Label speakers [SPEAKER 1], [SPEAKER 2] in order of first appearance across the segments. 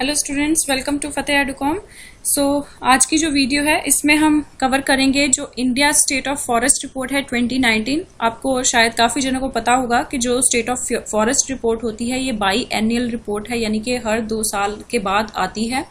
[SPEAKER 1] Hello students, welcome to फतेह.com। So आज की जो वीडियो है इसमें हम कवर करेंगे जो India state of forest report है 2019। आपको शायद काफ़ी जनों को पता होगा कि जो स्टेट ऑफ फॉरेस्ट रिपोर्ट होती है ये बाई एनुअल रिपोर्ट है, यानी कि हर 2 साल के बाद आती है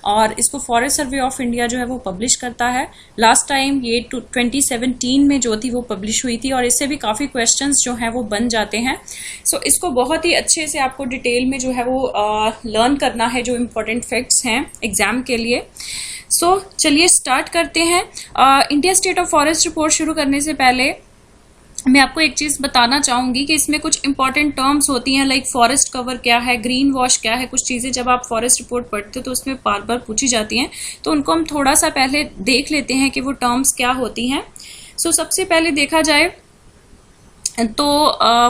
[SPEAKER 1] और इसको फॉरेस्ट सर्वे ऑफ इंडिया जो है वो पब्लिश करता है। लास्ट टाइम ये 2017 में जो थी वो पब्लिश हुई थी और इससे भी काफ़ी क्वेश्चंस जो हैं वो बन जाते हैं। सो इसको बहुत ही अच्छे से आपको डिटेल में जो है वो लर्न करना है, जो इम्पोर्टेंट फैक्ट्स हैं एग्जाम के लिए। सो चलिए स्टार्ट करते हैं। India state of forest report शुरू करने से पहले मैं आपको एक चीज बताना चाहूंगी कि इसमें कुछ इंपॉर्टेंट टर्म्स होती हैं, लाइक फॉरेस्ट कवर क्या है, ग्रीन वॉश क्या है। कुछ चीजें जब आप फॉरेस्ट रिपोर्ट पढ़ते हो तो उसमें बार बार पूछी जाती हैं, तो उनको हम थोड़ा सा पहले देख लेते हैं कि वो टर्म्स क्या होती हैं। सो सबसे पहले देखा जाए तो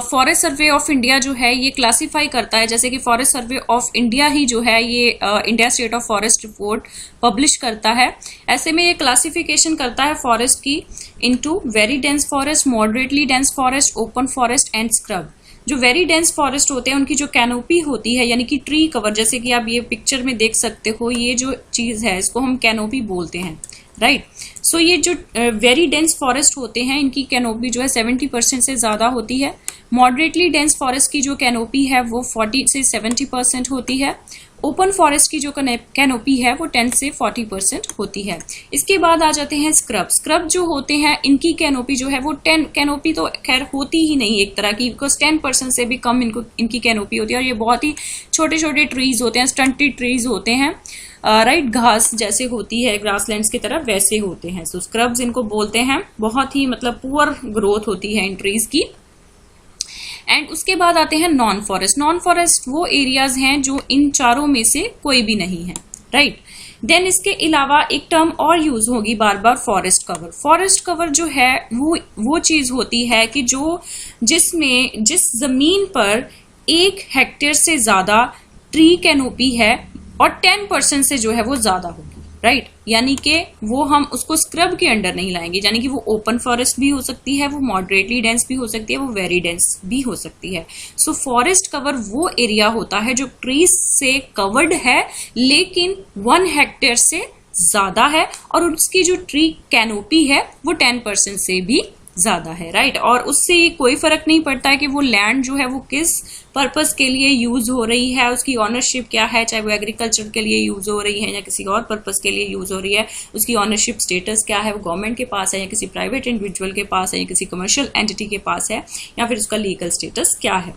[SPEAKER 1] फॉरेस्ट सर्वे ऑफ इंडिया जो है ये क्लासिफाई करता है, जैसे कि फॉरेस्ट सर्वे ऑफ इंडिया ही जो है ये India state of forest report publish करता है। ऐसे में ये क्लासिफिकेशन करता है फॉरेस्ट की into very dense forest, moderately dense forest, open forest and scrub. जो वेरी डेंस फॉरेस्ट होते हैं उनकी जो कैनोपी होती है, यानी कि ट्री कवर, जैसे कि आप ये पिक्चर में देख सकते हो, ये जो चीज है इसको हम कैनोपी बोलते हैं, राइट। सो ये जो वेरी डेंस फॉरेस्ट होते हैं इनकी कैनोपी जो है 70% से ज्यादा होती है। मॉडरेटली डेंस फॉरेस्ट की जो कैनोपी है वो 40 से 70% होती है। ओपन फॉरेस्ट की जो कैनोपी है वो 10 से 40% होती है। इसके बाद आ जाते हैं स्क्रब। स्क्रब जो होते हैं इनकी कैनोपी जो है वो 10, कैनोपी तो खैर होती ही नहीं एक तरह की, बिकॉज 10% से भी कम इनकी कैनोपी होती है और ये बहुत ही छोटे छोटे ट्रीज होते हैं, स्टंटेड ट्रीज होते हैं, राइट। घास जैसे होती है ग्रासलैंड्स की तरफ वैसे होते हैं। सो स्क्रब्स इनको बोलते हैं। बहुत ही मतलब पुअर ग्रोथ होती है इन ट्रीज की। एंड उसके बाद आते हैं नॉन फॉरेस्ट। नॉन फॉरेस्ट वो एरियाज हैं जो इन चारों में से कोई भी नहीं है, राइट। देन इसके अलावा एक टर्म और यूज होगी बार बार, फॉरेस्ट कवर। फॉरेस्ट कवर जो है वो चीज होती है कि जिस जमीन पर 1 हेक्टेयर से ज्यादा ट्री कैनोपी है और 10% से जो है वो ज्यादा होगी, राइट। यानी कि वो हम उसको स्क्रब के अंडर नहीं लाएंगे, यानी कि वो ओपन फॉरेस्ट भी हो सकती है, वो मॉडरेटली डेंस भी हो सकती है, वो वेरी डेंस भी हो सकती है। सो फॉरेस्ट कवर वो एरिया होता है जो ट्रीज से कवर्ड है लेकिन 1 हेक्टेयर से ज्यादा है और उसकी जो ट्री कैनोपी है वो 10% से भी ज्यादा है, राइट। और उससे कोई फर्क नहीं पड़ता है कि वो लैंड जो है वो किस पर्पस के लिए यूज हो रही है, उसकी ऑनरशिप क्या है, चाहे वो एग्रीकल्चर के लिए यूज हो रही है या किसी और पर्पस के लिए यूज हो रही है, उसकी ऑनरशिप स्टेटस क्या है, वो गवर्नमेंट के पास है या किसी प्राइवेट इंडिविजुअल के पास है या किसी कमर्शियल एंटिटी के पास है, या फिर उसका लीगल स्टेटस क्या है।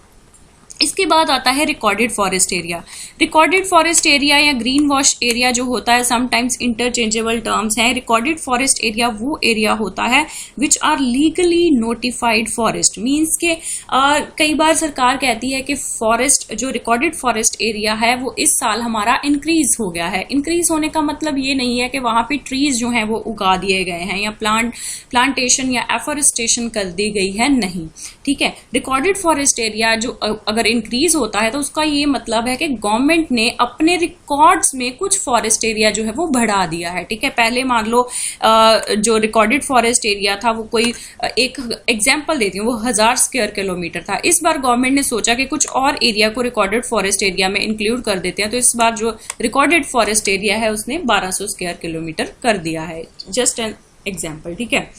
[SPEAKER 1] इसके बाद आता है recorded forest area. Recorded forest area या ग्रीन वॉश एरिया जो होता है, समटाइम्स इंटरचेंजेबल टर्म्स हैं। रिकॉर्डेड फॉरेस्ट एरिया वो एरिया होता है which are legally notified forest. Means के कई बार सरकार कहती है कि फॉरेस्ट जो रिकॉर्डेड फॉरेस्ट एरिया है वो इस साल हमारा इंक्रीज हो गया है। इंक्रीज होने का मतलब ये नहीं है कि वहां पे ट्रीज जो हैं वो उगा दिए गए हैं या प्लांटेशन या एफोरेस्टेशन कर दी गई है, नहीं, ठीक है। रिकॉर्डेड फॉरेस्ट एरिया जो अगर इंक्रीज होता है तो उसका ये मतलब है कि गवर्नमेंट ने अपने रिकॉर्ड्स में कुछ फॉरेस्ट एरिया जो है वो बढ़ा दिया है, ठीक है। पहले मान लो जो रिकॉर्डेड फॉरेस्ट एरिया था वो कोई एक एग्जांपल देती हूँ, वो 1000 स्क्वायर किलोमीटर था। इस बार गवर्नमेंट ने सोचा कि कुछ और एरिया को रिकॉर्डेड फॉरेस्ट एरिया में इंक्लूड कर देते हैं, तो इस बार जो रिकॉर्डेड फॉरेस्ट एरिया है उसने 1200 स्क्वायर किलोमीटर कर दिया है। जस्ट एन एग्जाम्पल, ठीक है।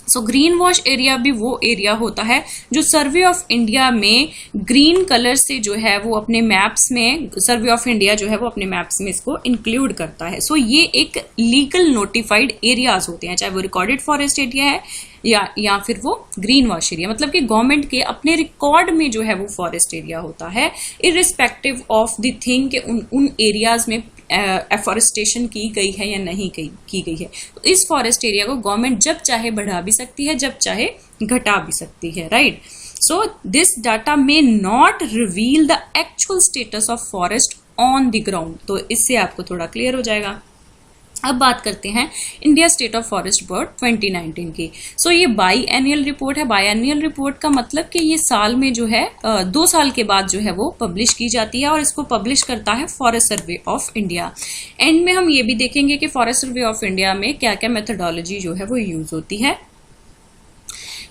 [SPEAKER 1] सो ग्रीन वॉश एरिया भी वो एरिया होता है जो सर्वे ऑफ इंडिया में ग्रीन कलर से जो है वो अपने मैप्स में, सर्वे ऑफ इंडिया जो है वो अपने मैप्स में इसको इंक्लूड करता है। सो ये एक लीगल नोटिफाइड एरियाज होते हैं, चाहे वो रिकॉर्डेड फॉरेस्ट एरिया है या फिर वो ग्रीन वॉश एरिया, मतलब कि गवर्नमेंट के अपने रिकॉर्ड में जो है वो फॉरेस्ट एरिया होता है, इररिस्पेक्टिव ऑफ द थिंग कि उन एरियाज में एफोरेस्टेशन की गई है या नहीं की गई है। तो इस फॉरेस्ट एरिया को गवर्नमेंट जब चाहे बढ़ा भी सकती है, जब चाहे घटा भी सकती है, right. So this data may not reveal the actual status of forest on the ground. तो इससे आपको थोड़ा क्लियर हो जाएगा। अब बात करते हैं India state of forest report 2019 की। सो ये बाई एनुअल रिपोर्ट है। बाई एनुअल रिपोर्ट का मतलब कि ये साल में जो है 2 साल के बाद जो है वो पब्लिश की जाती है और इसको पब्लिश करता है forest survey of India. And में हम ये भी देखेंगे कि फॉरेस्ट सर्वे ऑफ इंडिया में क्या क्या मेथोडोलॉजी जो है वो यूज होती है।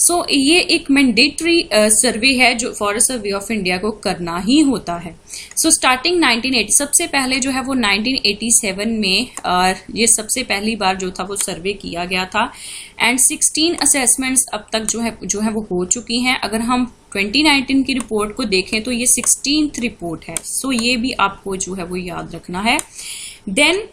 [SPEAKER 1] सो ये एक मैंडेटरी सर्वे है जो फॉरेस्ट सर्वे ऑफ इंडिया को करना ही होता है। सो स्टार्टिंग 1980, सबसे पहले जो है वो 1987 में ये सबसे पहली बार जो था वो सर्वे किया गया था एंड 16 असेसमेंट्स अब तक जो है वो हो चुकी हैं। अगर हम 2019 की रिपोर्ट को देखें तो ये 16th रिपोर्ट है। सो ये भी आपको जो है वो याद रखना है। देन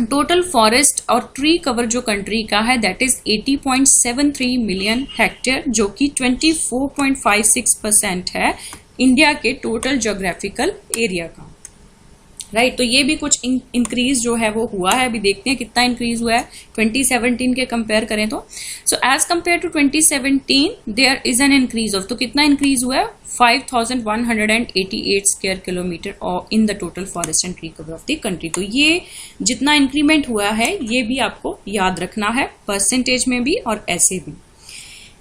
[SPEAKER 1] टोटल फॉरेस्ट और ट्री कवर जो कंट्री का है दैट इज 80.73 मिलियन हेक्टेयर, जो कि 24.56% है इंडिया के टोटल ज्योग्राफिकल एरिया का। राइट, तो ये भी कुछ इंक्रीज जो है वो हुआ है। अभी देखते हैं कितना इंक्रीज हुआ है 2017 के कंपेयर करें तो। So as compare to 2017 there is an increase of, तो कितना इंक्रीज हुआ है 5188 square kilometre in the total forest and tree cover of the country. तो ये जितना इंक्रीमेंट हुआ है ये भी आपको याद रखना है, परसेंटेज में भी और ऐसे भी।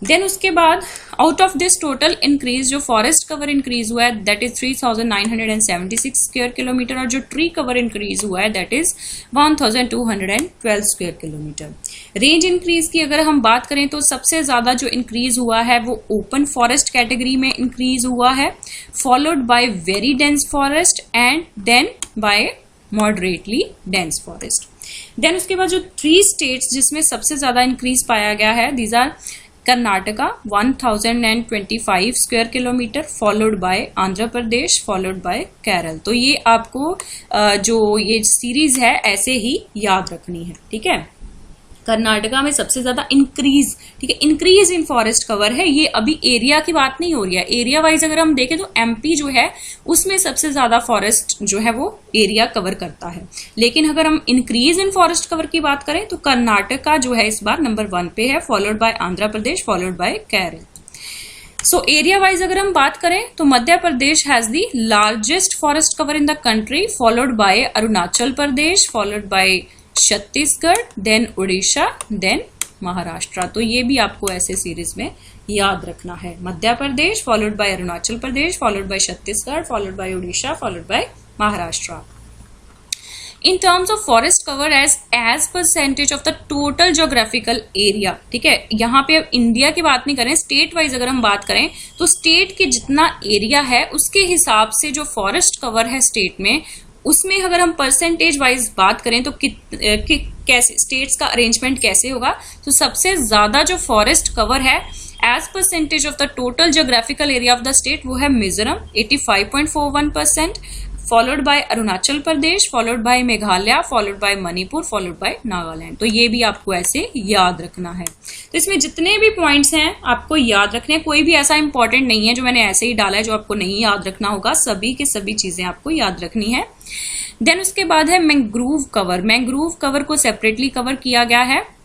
[SPEAKER 1] देन उसके बाद out of this total increase जो फॉरेस्ट कवर इंक्रीज हुआ है दैट इज 3976 स्क्वायर किलोमीटर और जो ट्री कवर इंक्रीज हुआ है that is 1212 square kilometre. Range increase की अगर हम बात करें तो सबसे ज्यादा जो इंक्रीज हुआ है वो ओपन फॉरेस्ट कैटेगरी में इंक्रीज हुआ है, followed by very dense forest and then by moderately dense forest. Then उसके बाद जो 3 स्टेट्स जिसमें सबसे ज्यादा इंक्रीज पाया गया है these are Karnataka 1025 square kilometre, followed by Andhra Pradesh, followed by Kerala. तो ये आपको जो ये सीरीज है ऐसे ही याद रखनी है, ठीक है। कर्नाटका में सबसे ज्यादा इंक्रीज, ठीक है, इंक्रीज इन फॉरेस्ट कवर है। ये अभी एरिया की बात नहीं हो रही है, एरिया वाइज अगर हम देखें तो एमपी जो है उसमें सबसे ज्यादा फॉरेस्ट जो है वो एरिया कवर करता है। लेकिन अगर हम इंक्रीज इन फॉरेस्ट कवर की बात करें तो कर्नाटका जो है इस बार नंबर 1 पे है, followed by Andhra Pradesh, followed by Kerala. So area wise अगर हम बात करें तो Madhya Pradesh has the largest forest cover in the country, followed by Arunachal Pradesh, followed by Chhattisgarh, then Orissa, then Maharashtra. तो ये भी आपको ऐसे सीरीज में याद रखना है, Madhya Pradesh followed by Arunachal Pradesh, followed by Chhattisgarh, followed by Orissa, followed by Maharashtra. In terms of forest cover as percentage of the total geographical area, ठीक है। यहाँ पे अब इंडिया की बात नहीं करें, स्टेट वाइज अगर हम बात करें तो स्टेट के जितना एरिया है उसके हिसाब से जो फॉरेस्ट कवर है स्टेट में, उसमें अगर हम परसेंटेज वाइज बात करें तो कैसे स्टेट्स का अरेंजमेंट कैसे होगा। तो सबसे ज्यादा जो फॉरेस्ट कवर है as percentage of the total geographical area of the state वो है Mizoram 85.41%, followed by Arunachal Pradesh, followed by Meghalaya, followed by Manipur, followed by Nagaland. तो ये भी आपको ऐसे याद रखना है। तो इसमें जितने भी पॉइंट्स हैं आपको याद रखने, कोई भी ऐसा इंपॉर्टेंट नहीं है जो मैंने ऐसे ही डाला है जो आपको नहीं याद रखना होगा, सभी की सभी चीजें आपको याद रखनी है। देन उसके बाद है मैंग्रोव कवर। मैंग्रोव कवर को सेपरेटली कवर किया गया है,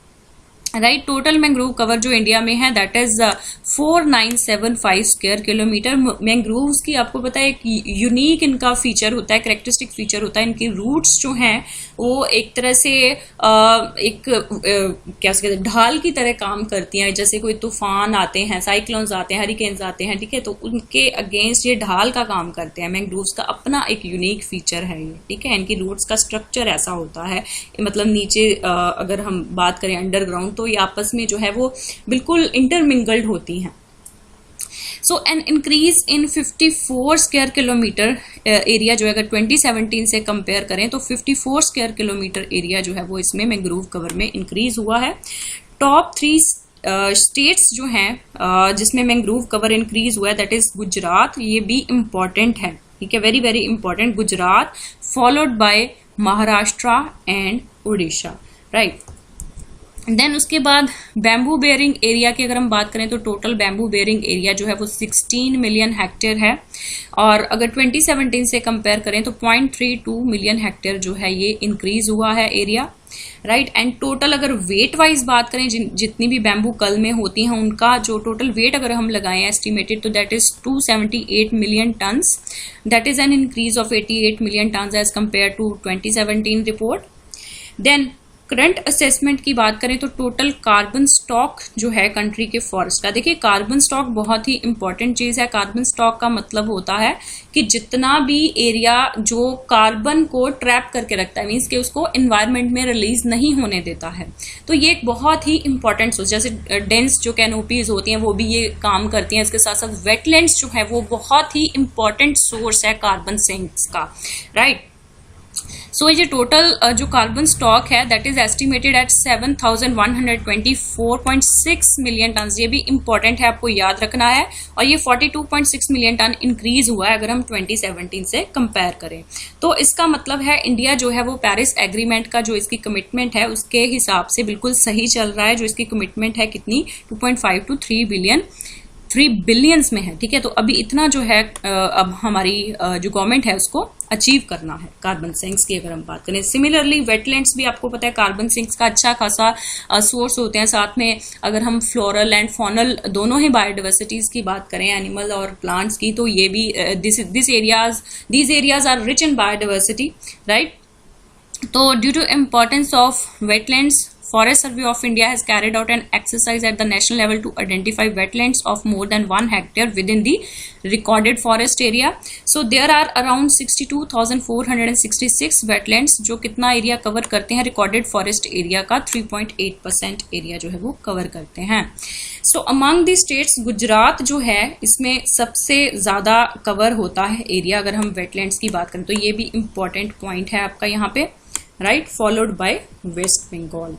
[SPEAKER 1] राइट। टोटल मैंग्रोव कवर जो इंडिया में है that is 4975 square kilometre. Mangroves की आपको पता है एक यूनिक इनका फीचर होता है, कैरेक्टरिस्टिक फीचर होता है, इनकी रूट्स जो हैं वो एक तरह से क्या कहते हैं ढाल की तरह काम करती हैं। जैसे कोई तूफान आते हैं, साइक्लोन्स आते हैं, हरिकेन्स आते हैं, ठीक है, तो उनके अगेंस्ट ये ढाल का काम करते हैं। मैंग्रोव्स का अपना एक यूनिक फीचर है ये, ठीक है। इनकी रूट्स का स्ट्रक्चर ऐसा होता है, मतलब नीचे अगर हम बात करें अंडरग्राउंड तो ये आपस में जो है वो बिल्कुल इंटरमिंगल्ड होती हैं। So an increase in 54 square kilometer area जो है अगर 2017 से कंपेयर करें तो 54 स्क्वायर किलोमीटर एरिया जो है वो इसमें मैंग्रोव कवर में इंक्रीज हुआ है। टॉप 3 स्टेट्स जो हैं जिसमें मैंग्रोव कवर इंक्रीज हुआ है दैट इज गुजरात, ये भी इंपॉर्टेंट है, ठीक है, very very important, Gujarat, followed by Maharashtra and Orissa, right. Then उसके बाद बैम्बू बेयरिंग एरिया की अगर हम बात करें तो टोटल बैम्बू बेयरिंग एरिया जो है वो 16 मिलियन हेक्टेयर है और अगर 2017 से कंपेयर करें तो 0.32 मिलियन हेक्टेयर जो है ये इंक्रीज हुआ है एरिया, राइट। एंड टोटल अगर वेट वाइज बात करें जितनी भी बैम्बू कल में होती हैं उनका जो टोटल वेट अगर हम लगाएं एस्टिमेटेड तो that is 278 million tons, that is an increase of 88 million tons as compare to 2017 report. Then current assessment की बात करें तो टोटल कार्बन स्टॉक जो है कंट्री के फॉरेस्ट का, देखिए कार्बन स्टॉक बहुत ही इंपॉर्टेंट चीज है। कार्बन स्टॉक का मतलब होता है कि जितना भी एरिया जो कार्बन को ट्रैप करके रखता है, मीन्स कि उसको एनवायरनमेंट में रिलीज नहीं होने देता है, तो ये एक बहुत ही इंपॉर्टेंट सोर्स, जैसे डेंस जो कैनोपीज होती हैं वो भी ये काम करती हैं। इसके साथ साथ वेटलैंड्स जो है वो बहुत ही इंपॉर्टेंट सोर्स है कार्बन सिंक्स का, राइट। सो ये टोटल जो कार्बन स्टॉक है that is estimated at 7,124.6 million ton. ये भी इंपॉर्टेंट है, आपको याद रखना है। और ये 42.6 मिलियन टन इंक्रीज हुआ है अगर हम 2017 से कंपेयर करें। तो इसका मतलब है इंडिया जो है वो पेरिस एग्रीमेंट का जो इसकी कमिटमेंट है उसके हिसाब से बिल्कुल सही चल रहा है। जो इसकी कमिटमेंट है कितनी, 2.5 to 3 बिलियंस में है, ठीक है। तो अभी इतना जो है अब हमारी जो गवर्नमेंट है उसको अचीव करना है कार्बन सिंक्स की अगर हम बात करें। सिमिलरली वेटलैंड्स भी आपको पता है कार्बन सिंक्स का अच्छा खासा सोर्स होते हैं। साथ में अगर हम फ्लोरल एंड फॉनल दोनों ही बायोडाइवर्सिटीज की बात करें, एनिमल और प्लांट्स की, तो ये भी these areas are rich in biodiversity, right. तो due to importance of wetlands, Forest Survey of India has carried out an exercise at the national level to identify wetlands of more than 1 hectare within the recorded forest area. So there are around 62,466 wetlands जो कितना area cover करते हैं, recorded forest area का 3.8% area जो है वो cover करते हैं। सो अमंग दी स्टेट्स गुजरात जो है इसमें सबसे ज्यादा कवर होता है एरिया अगर हम वेटलैंड्स की बात करें, तो ये भी इंपॉर्टेंट पॉइंट है आपका यहाँ पे, right, followed by West Bengal.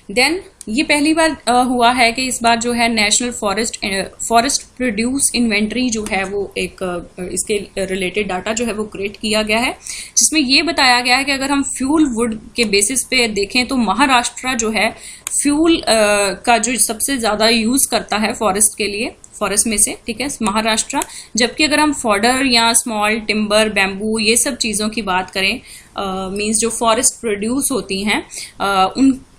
[SPEAKER 1] Then ये पहली बार हुआ है कि इस बार जो है नेशनल फॉरेस्ट प्रोड्यूस इन्वेंट्री जो है वो एक इसके रिलेटेड डाटा जो है वो क्रिएट किया गया है, जिसमें ये बताया गया है कि अगर हम फ्यूल वुड के बेसिस पे देखें तो महाराष्ट्र जो है फ्यूल का जो सबसे ज्यादा यूज करता है फॉरेस्ट के लिए, फॉरेस्ट में से, ठीक है, महाराष्ट्र। जबकि अगर हम फॉडर या स्मॉल टिम्बर, बैम्बू, ये सब चीजों की बात करें, मींस जो फॉरेस्ट प्रोड्यूस होती हैं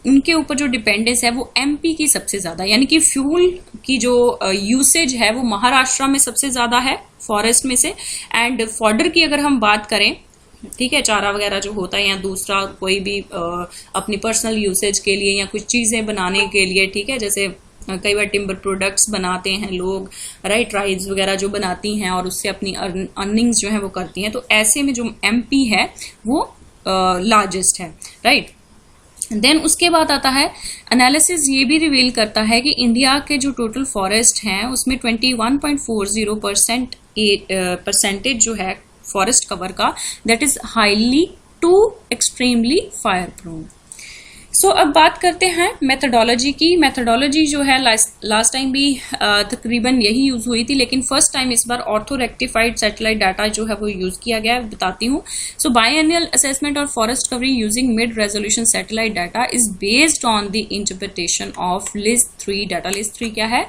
[SPEAKER 1] उनके ऊपर जो डिपेंडेंस है वो एमपी की सबसे ज्यादा, यानी कि फ्यूल की जो यूसेज है वो महाराष्ट्र में सबसे ज्यादा है फॉरेस्ट में से। एंड फॉडर की अगर हम बात करें, ठीक है, चारा वगैरह जो होता है या दूसरा कोई भी अपनी पर्सनल यूसेज के लिए या कुछ चीजें बनाने के लिए, ठीक है, जैसे कई बार टिम्बर प्रोडक्ट्स बनाते हैं लोग, राइट, ट्राइब्स वगैरह जो बनाती हैं और उससे अपनी अर्निंग्स जो है वो करती हैं, तो ऐसे में जो एमपी है वो लार्जेस्ट है, राइट। देन उसके बाद आता है एनालिसिस, ये भी रिवील करता है कि इंडिया के जो टोटल फॉरेस्ट हैं उसमें 21.40% जो है फॉरेस्ट कवर का that is highly to extremely fire prone. So अब बात करते हैं मेथडोलॉजी की। मेथडोलॉजी जो है लास्ट टाइम भी तकरीबन यही यूज हुई थी, लेकिन फर्स्ट टाइम इस बार ऑर्थो रेक्टिफाइड सैटेलाइट डाटा जो है वो यूज किया गया है, बताती हूँ। सो बायएनुअल असेसमेंट और forest covering using mid resolution satellite data is based on the interpretation of LIS-3 data. LIS-3 क्या है?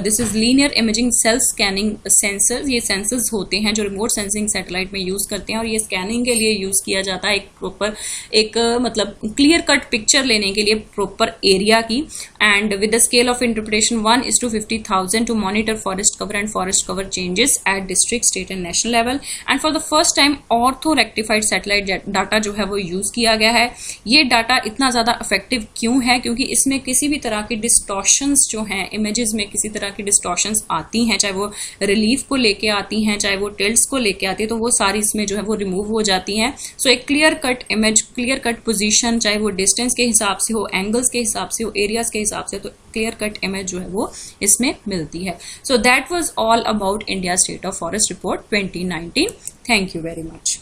[SPEAKER 1] This is linear imaging self scanning sensors. ये सेंसर्स होते हैं जो रिमोट सेंसिंग सैटेलाइट में यूज करते हैं और ये स्कैनिंग के लिए यूज किया जाता है, एक प्रॉपर मतलब क्लियर कट पिक्चर लेने के लिए प्रॉपर एरिया की। And with the scale of interpretation 1:50,000 to monitor forest cover and forest cover changes at district, state and national level. And for the first time orthorectified satellite data जो है वो use किया गया है। ये data इतना ज्यादा effective क्यों है? क्योंकि इसमें किसी भी तरह की डिस्टॉर्शंस जो हैं, इमेजेस में किसी तरह की डिस्टॉर्शंस आती हैं, चाहे वो रिलीफ को लेके आती हैं, चाहे वो टिल्ट्स को लेके आती है, तो वो सारी इसमें जो है वो रिमूव हो जाती हैं। सो एक clear cut image, clear cut position, चाहे वो डिस्टेंस के हिसाब से हो, एंगल्स के हिसाब से हो, एरियाज के हिसाब से, तो क्लियर कट इमेज जो है वो इसमें मिलती है। So that was all about India state of forest report 2019। Thank you very much.